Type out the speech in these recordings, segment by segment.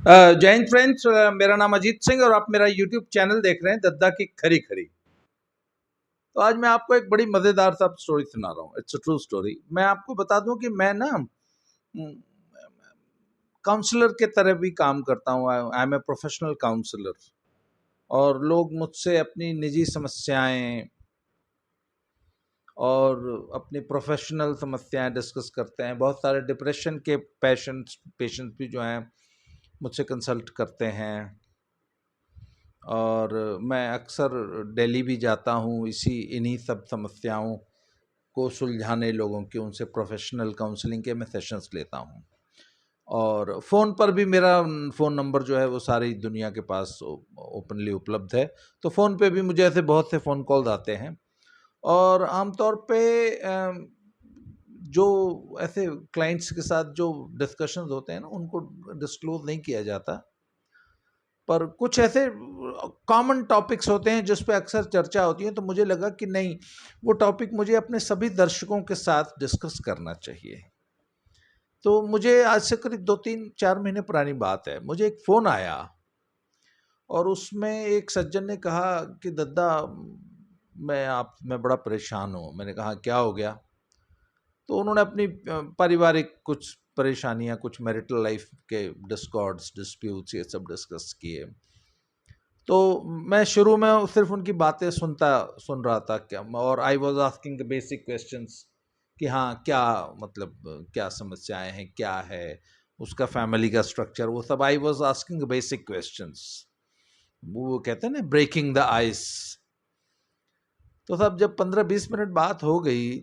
जय हिंद फ्रेंड्स, मेरा नाम अजीत सिंह और आप मेरा यूट्यूब चैनल देख रहे हैं दद्दा की खरी खरी। तो आज मैं आपको एक बड़ी मज़ेदार सा स्टोरी सुना रहा हूँ। It's a true story. मैं आपको बता दूं कि मैं ना काउंसलर के तरह भी काम करता हूँ। I am a professional counsellor और लोग मुझसे अपनी निजी समस्याएं और अपनी प्रोफेशनल समस्याएं डिस्कस करते हैं। बहुत सारे डिप्रेशन के पेशेंट्स भी जो हैं मुझसे कंसल्ट करते हैं और मैं अक्सर दिल्ली भी जाता हूँ इन्हीं सब समस्याओं को सुलझाने लोगों की, उनसे प्रोफेशनल काउंसलिंग के मैं सेशंस लेता हूँ। और फ़ोन पर भी मेरा फ़ोन नंबर जो है वो सारी दुनिया के पास ओपनली उपलब्ध है। तो फ़ोन पे भी मुझे ऐसे बहुत से फ़ोन कॉल्स आते हैं और आमतौर पे जो ऐसे क्लाइंट्स के साथ जो डिस्कशंस होते हैं ना, उनको डिस्क्लोज़ नहीं किया जाता, पर कुछ ऐसे कॉमन टॉपिक्स होते हैं जिस पे अक्सर चर्चा होती है। तो मुझे लगा कि नहीं, वो टॉपिक मुझे अपने सभी दर्शकों के साथ डिस्कस करना चाहिए। तो मुझे आज से करीब 2-3-4 महीने पुरानी बात है, मुझे एक फ़ोन आया और उसमें एक सज्जन ने कहा कि दद्दा, मैं बड़ा परेशान हूँ। मैंने कहा क्या हो गया? तो उन्होंने अपनी पारिवारिक कुछ परेशानियाँ, कुछ मैरिटल लाइफ के डिस्कॉर्ड्स, डिस्प्यूट्स, ये सब डिस्कस किए। तो मैं शुरू में सिर्फ उनकी बातें सुन रहा था क्या, और I was asking the basic questions कि हाँ, क्या मतलब, क्या समस्याएं हैं, क्या है उसका फैमिली का स्ट्रक्चर, वो सब I was asking basic questions. वो कहते हैं ना, ब्रेकिंग द आइस। तो साहब जब 15-20 मिनट बात हो गई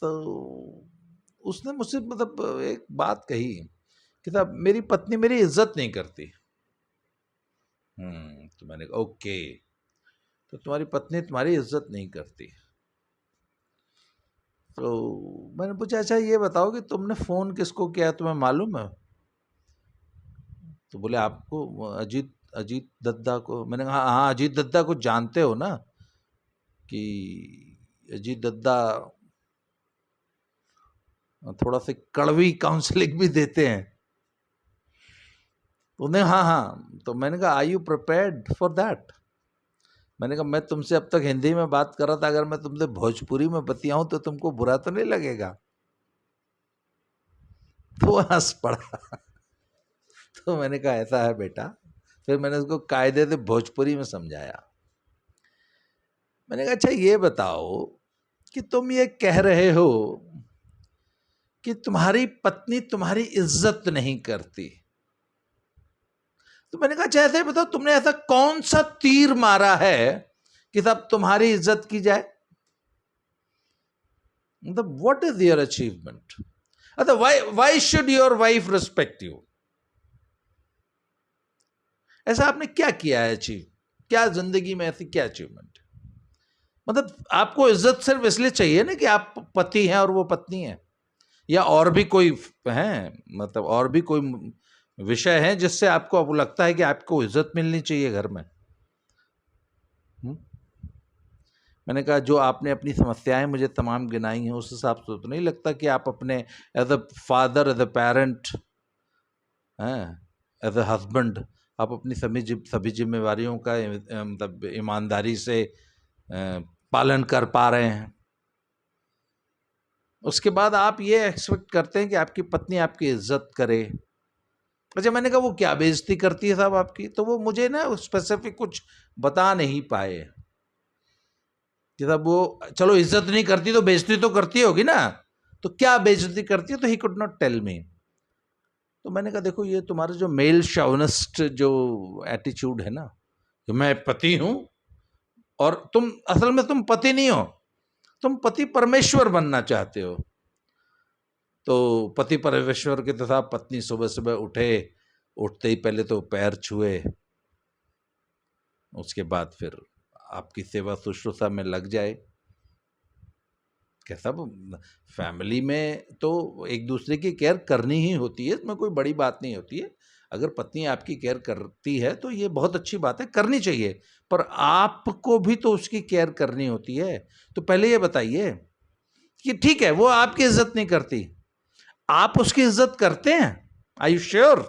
तो उसने मुझसे मतलब एक बात कही कि साहब, मेरी पत्नी मेरी इज्जत नहीं करती। तो मैंने कहा ओके, तो तुम्हारी पत्नी तुम्हारी इज्जत नहीं करती। तो मैंने पूछा अच्छा ये बताओ कि तुमने फ़ोन किसको किया, तुम्हें मालूम है? तो बोले आपको, अजीत अजीत दद्दा को। मैंने कहा हाँ हाँ, अजीत दद्दा को जानते हो ना, कि अजीत दद्दा थोड़ा सा कड़वी काउंसलिंग भी देते हैं। तो उन्हें हाँ हाँ, तो मैंने कहा are you prepared for that? मैंने कहा मैं तुमसे अब तक हिंदी में बात कर रहा था, अगर मैं तुमसे भोजपुरी में बतियाऊं तो तुमको बुरा तो नहीं लगेगा? तो वो हंस पड़ा। तो मैंने कहा ऐसा है बेटा। फिर मैंने उसको कायदे से भोजपुरी में समझाया। मैंने कहा अच्छा ये बताओ कि तुम ये कह रहे हो कि तुम्हारी पत्नी तुम्हारी इज्जत नहीं करती। तो मैंने कहा अच्छा ऐसे बताओ, तुमने ऐसा कौन सा तीर मारा है कि तब तुम्हारी इज्जत की जाए? मतलब व्हाट इज योर अचीवमेंट? अच्छा, why should your wife respect you? ऐसा आपने क्या किया है अचीव? क्या जिंदगी में ऐसी क्या अचीवमेंट? मतलब आपको इज्जत सिर्फ इसलिए चाहिए ना कि आप पति हैं और वो पत्नी है, या और भी कोई है, मतलब और भी कोई विषय है जिससे आपको अब लगता है कि आपको इज्जत मिलनी चाहिए घर में? मैंने कहा जो आपने अपनी समस्याएं मुझे तमाम गिनाई हैं, उस हिसाब से तो नहीं लगता कि आप अपने as a father, as a parent, हैं, एज अ हस्बैंड, आप अपनी सभी जिम्मेवारियों का मतलब ईमानदारी से पालन कर पा रहे हैं। उसके बाद आप ये एक्सपेक्ट करते हैं कि आपकी पत्नी आपकी इज्जत करे। अच्छा, मैंने कहा वो क्या बेइज्जती करती है साहब आपकी? तो वो मुझे ना स्पेसिफिक कुछ बता नहीं पाए कि साहब वो, चलो इज्जत नहीं करती तो बेइज्जती तो करती होगी ना, तो क्या बेइज्जती करती है? तो he could not tell me. तो मैंने कहा देखो, ये तुम्हारा जो मेल शॉविनिस्ट जो एटीट्यूड है ना, कि मैं पति हूं और तुम असल में तुम पति नहीं हो, तुम पति परमेश्वर बनना चाहते हो। तो पति परमेश्वर के तथा पत्नी सुबह सुबह उठते ही पहले तो पैर छुए, उसके बाद फिर आपकी सेवा शुश्रूषा में लग जाए। कैसा फैमिली में तो एक दूसरे की केयर करनी ही होती है, इसमें कोई बड़ी बात नहीं होती है। अगर पत्नी आपकी केयर करती है तो ये बहुत अच्छी बात है, करनी चाहिए, पर आपको भी तो उसकी केयर करनी होती है। तो पहले ये बताइए कि ठीक है वो आपकी इज्जत नहीं करती, आप उसकी इज्जत करते हैं? Are you sure?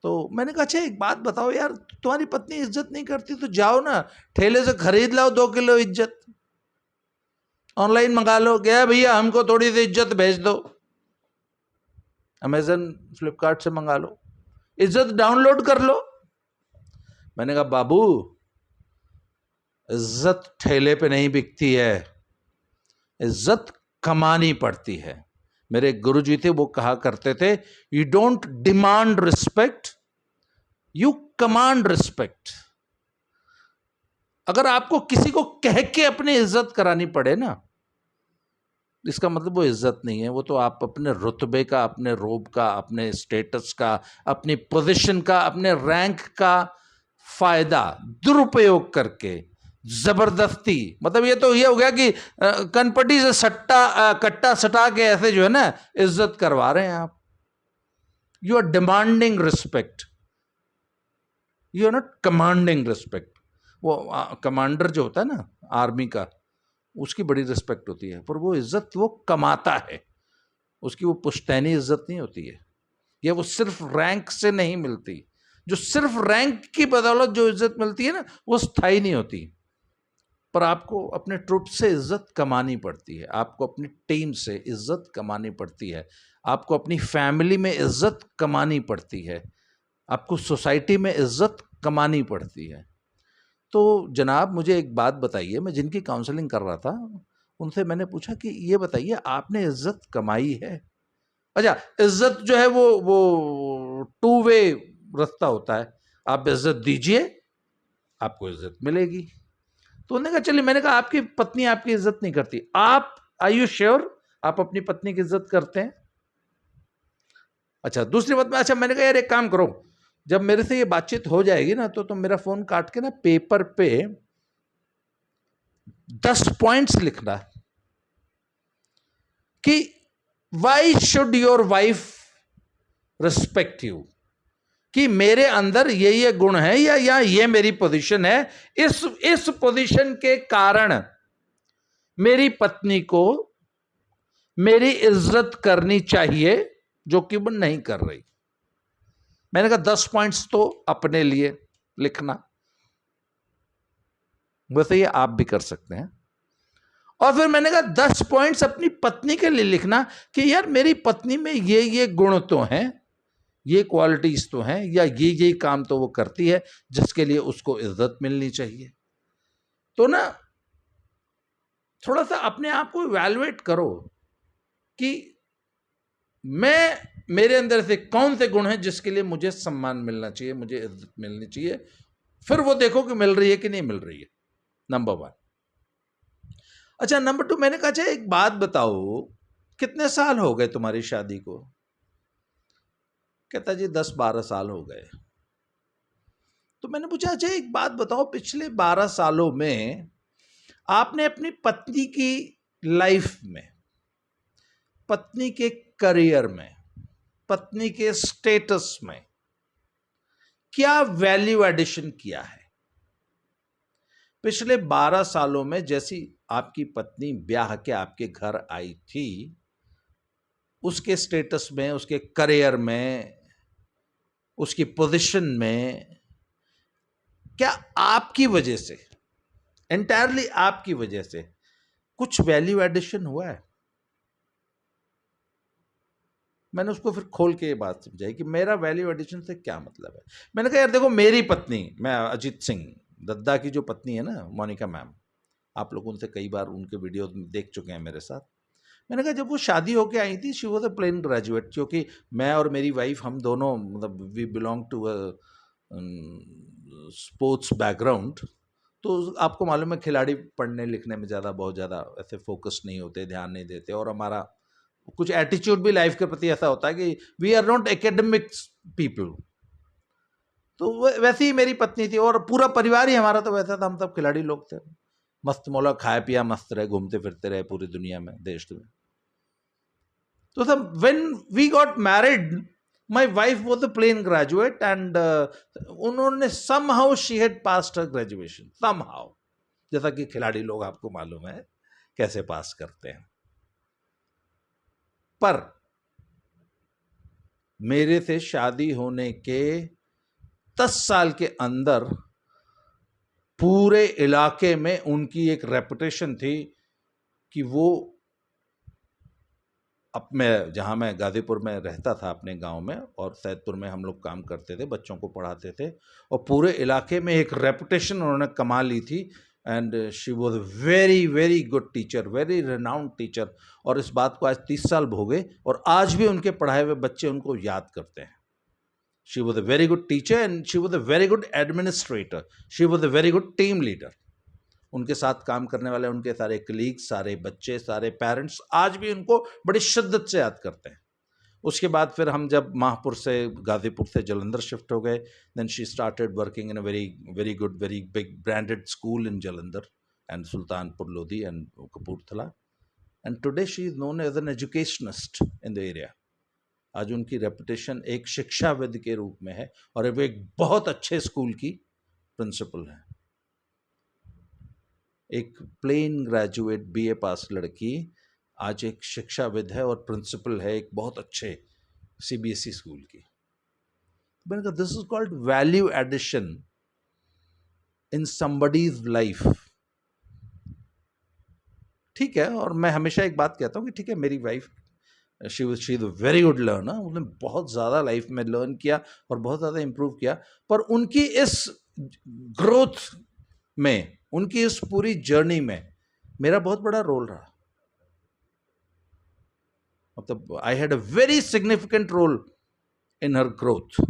तो मैंने कहा अच्छा एक बात बताओ यार, तुम्हारी पत्नी इज्जत नहीं करती तो जाओ ना ठेले से खरीद लाओ 2 किलो इज्जत, ऑनलाइन मंगा लो, गया भैया हमको थोड़ी सी इज्जत भेज दो, अमेजन फ्लिपकार्ट से मंगा लो, इज्जत डाउनलोड कर लो। मैंने कहा बाबू, इज्जत ठेले पे नहीं बिकती है, इज्जत कमानी पड़ती है। मेरे गुरुजी थे, वो कहा करते थे, you don't demand respect, you command respect. अगर आपको किसी को कह के अपनी इज्जत करानी पड़े ना, इसका मतलब वो इज्जत नहीं है, वो तो आप अपने रुतबे का, अपने रोब का, अपने स्टेटस का, अपनी पोजीशन का, अपने रैंक का फायदा दुरुपयोग करके जबरदस्ती, मतलब ये तो ये हो गया कि कनपटी से सट्टा कट्टा सटा के ऐसे जो है ना इज्जत करवा रहे हैं आप। You are demanding respect, you are not commanding respect. वो कमांडर जो होता है ना आर्मी का, उसकी बड़ी रिस्पेक्ट होती है, पर वो इज्जत वो कमाता है, उसकी वो पुश्तैनी इज्जत नहीं होती है, ये वो सिर्फ रैंक से नहीं मिलती। जो सिर्फ रैंक की बदौलत जो इज्जत मिलती है ना, वो स्थायी नहीं होती। पर आपको अपने ट्रुप से इज्जत कमानी पड़ती है, आपको अपनी टीम से इज्जत कमानी पड़ती है, आपको अपनी फैमिली में इज्जत कमानी पड़ती है, आपको सोसाइटी में इज्जत कमानी पड़ती है। तो जनाब मुझे एक बात बताइए, मैं जिनकी काउंसलिंग कर रहा था उनसे मैंने पूछा कि ये बताइए आपने इज्जत कमाई है? अच्छा, इज्जत जो है वो 2 वे रास्ता होता है, आप इज्जत दीजिए आपको इज्जत मिलेगी। तो उन्होंने कहा चलिए, मैंने कहा आपकी पत्नी आपकी इज्जत नहीं करती, आप आर यू श्योर आप अपनी पत्नी की इज्जत करते हैं? अच्छा, दूसरी बात में, अच्छा मैंने कहा यार एक काम करो, जब मेरे से ये बातचीत हो जाएगी ना तो तुम मेरा फोन काट के ना पेपर पे 10 पॉइंट्स लिखना कि why should your wife respect you, कि मेरे अंदर ये गुण है या ये मेरी पोजीशन है, इस पोजीशन के कारण मेरी पत्नी को मेरी इज्जत करनी चाहिए, जो कि वो नहीं कर रही। मैंने कहा 10 पॉइंट्स तो अपने लिए लिखना, वैसे ये आप भी कर सकते हैं। और फिर मैंने कहा 10 पॉइंट्स अपनी पत्नी के लिए लिखना कि यार मेरी पत्नी में ये गुण तो हैं, ये क्वालिटीज तो हैं, या ये काम तो वो करती है जिसके लिए उसको इज्जत मिलनी चाहिए। तो ना थोड़ा सा अपने आप को इवैल्यूएट करो कि मेरे अंदर से कौन से गुण हैं जिसके लिए मुझे सम्मान मिलना चाहिए, मुझे इज्जत मिलनी चाहिए। फिर वो देखो कि मिल रही है कि नहीं मिल रही है, नंबर 1। अच्छा, नंबर 2, मैंने कहा अच्छा एक बात बताओ, कितने साल हो गए तुम्हारी शादी को? कहता जी 10-12 साल हो गए। तो मैंने पूछा अच्छा एक बात बताओ, पिछले 12 सालों में आपने अपनी पत्नी की लाइफ में, पत्नी के करियर में, पत्नी के स्टेटस में क्या वैल्यू एडिशन किया है? पिछले 12 सालों में जैसी आपकी पत्नी ब्याह के आपके घर आई थी, उसके स्टेटस में, उसके करियर में, उसकी पोजीशन में, क्या आपकी वजह से, एंटायरली आपकी वजह से कुछ वैल्यू एडिशन हुआ है? मैंने उसको फिर खोल के ये बात समझाई कि मेरा वैल्यू एडिशन से क्या मतलब है। मैंने कहा यार देखो, मेरी पत्नी, मैं अजीत सिंह दद्दा की जो पत्नी है ना, मोनिका मैम, आप लोग उनसे कई बार उनके वीडियो देख चुके हैं मेरे साथ। मैंने कहा जब वो शादी होके आई थी, she was a plain graduate, क्योंकि मैं और मेरी वाइफ हम दोनों मतलब we belong to a sports background. तो आपको मालूम है खिलाड़ी पढ़ने लिखने में ज़्यादा, बहुत ज़्यादा ऐसे फोकस नहीं होते, ध्यान नहीं देते, और हमारा कुछ एटीट्यूड भी लाइफ के प्रति ऐसा होता है कि we are not academics people. तो वैसे ही मेरी पत्नी थी, और पूरा परिवार ही हमारा तो वैसा था, हम सब खिलाड़ी लोग थे, मस्त मौला, खाया पिया मस्त रहे, घूमते फिरते रहे पूरी दुनिया में, देश में। तो सब when we got married, my wife was a plain graduate, and उन्होंने somehow she had passed her graduation, somehow, जैसा कि खिलाड़ी लोग आपको मालूम है कैसे पास करते हैं। पर मेरे से शादी होने के 10 साल के अंदर पूरे इलाके में उनकी एक रेपुटेशन थी कि वो, अब मैं जहाँ मैं गाज़ीपुर में रहता था अपने गांव में, और सैदपुर में हम लोग काम करते थे, बच्चों को पढ़ाते थे, और पूरे इलाके में एक रेपुटेशन उन्होंने कमा ली थी। And she was very very good teacher, very renowned teacher. और इस बात को आज 30 साल हो गए और आज भी उनके पढ़ाए हुए बच्चे उनको याद करते हैं। She was a very good teacher and she was a very good administrator, she was a very good team leader. उनके साथ काम करने वाले उनके सारे कलीग्स, सारे बच्चे, सारे पेरेंट्स आज भी उनको बड़ी शिद्दत से याद करते हैं। उसके बाद फिर हम जब महापुर से, गाज़ीपुर से जलंधर शिफ्ट हो गए, then she started working in a very very good, very big branded school in Jalandhar and Sultanpur Lodhi and Kapurthala. And today she is known as an educationist in the area. आज उनकी रेपुटेशन एक शिक्षाविद के रूप में है और वो एक बहुत अच्छे स्कूल की प्रिंसिपल है। एक प्लेन ग्रेजुएट बीए पास लड़की आज एक शिक्षाविद है और प्रिंसिपल है एक बहुत अच्छे सीबीएसई स्कूल की। मैंने कहा this is called value addition in somebody's life. ठीक है, और मैं हमेशा एक बात कहता हूँ कि ठीक है, मेरी wife she is a very good learner, उसने बहुत ज़्यादा लाइफ में लर्न किया और बहुत ज़्यादा इम्प्रूव किया, पर उनकी इस ग्रोथ में, उनकी इस पूरी जर्नी में मेरा बहुत बड़ा रोल रहा। मतलब I had a very significant role in her growth.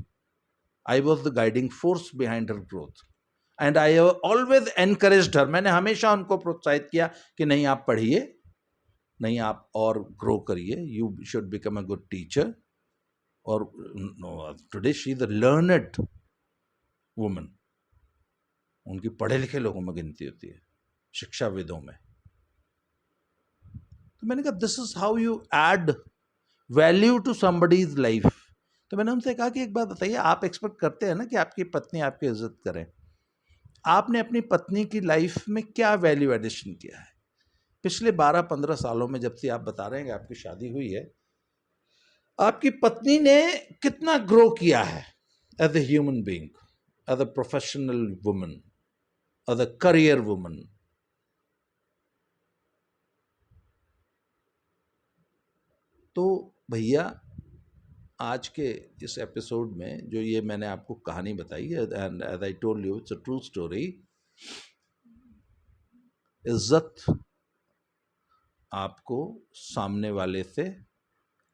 I was the guiding force behind her growth and I always encouraged her. मैंने हमेशा उनको प्रोत्साहित किया कि नहीं आप पढ़िए, नहीं आप और ग्रो करिए, you should become a good teacher. और today she is a learned woman, उनकी पढ़े लिखे लोगों में गिनती होती है, शिक्षाविदों में। तो मैंने कहा this is how you add value to somebody's life. तो मैंने उनसे कहा कि एक बात बताइए, आप एक्सपेक्ट करते हैं ना कि आपकी पत्नी आपकी इज्जत करे, आपने अपनी पत्नी की लाइफ में क्या वैल्यू एडिशन किया है पिछले 12-15 सालों में? जब से आप बता रहे हैं कि आपकी शादी हुई है, आपकी पत्नी ने कितना ग्रो किया है as a human being, as a professional woman, as a career woman. तो भैया आज के इस एपिसोड में जो ये मैंने आपको कहानी बताई, and as I told you it's a true story. इज्जत आपको सामने वाले से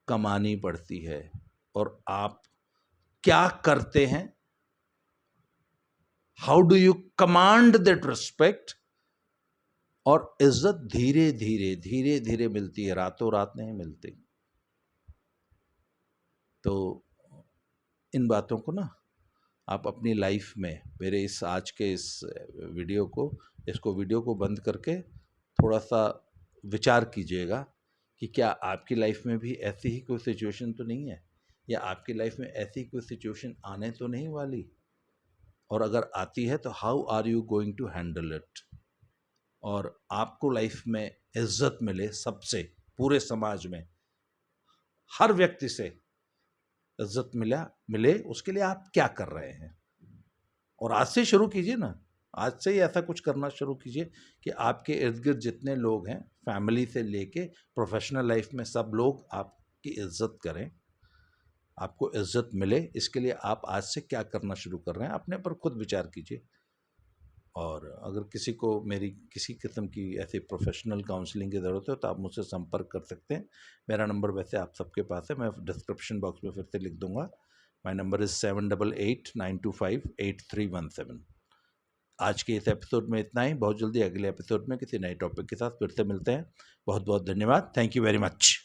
कमानी पड़ती है, और आप क्या करते हैं, how do you command that respect. और इज्जत धीरे धीरे धीरे धीरे मिलती है, रातों रात नहीं मिलती। तो इन बातों को ना आप अपनी लाइफ में, मेरे इस आज के इस वीडियो को बंद करके थोड़ा सा विचार कीजिएगा कि क्या आपकी लाइफ में भी ऐसी ही कोई सिचुएशन तो नहीं है, या आपकी लाइफ में ऐसी कोई सिचुएशन आने तो नहीं वाली, और अगर आती है तो how are you going to handle it. और आपको लाइफ में इज्जत मिले सबसे, पूरे समाज में हर व्यक्ति से इज्जत मिले, उसके लिए आप क्या कर रहे हैं। और आज से शुरू कीजिए ना, आज से ही ऐसा कुछ करना शुरू कीजिए कि आपके इर्द गिर्द जितने लोग हैं, फैमिली से लेके प्रोफेशनल लाइफ में, सब लोग आपकी इज्जत करें, आपको इज्जत मिले। इसके लिए आप आज से क्या करना शुरू कर रहे हैं, अपने पर खुद विचार कीजिए। और अगर किसी को मेरी किसी किस्म की ऐसी प्रोफेशनल काउंसलिंग की ज़रूरत है तो आप मुझसे संपर्क कर सकते हैं। मेरा नंबर वैसे आप सबके पास है, मैं डिस्क्रिप्शन बॉक्स में फिर से लिख दूंगा। My number is 7889258317। आज के इस एपिसोड में इतना ही। बहुत जल्दी अगले एपिसोड में किसी नए टॉपिक के साथ फिर से मिलते हैं। बहुत बहुत धन्यवाद। Thank you very much.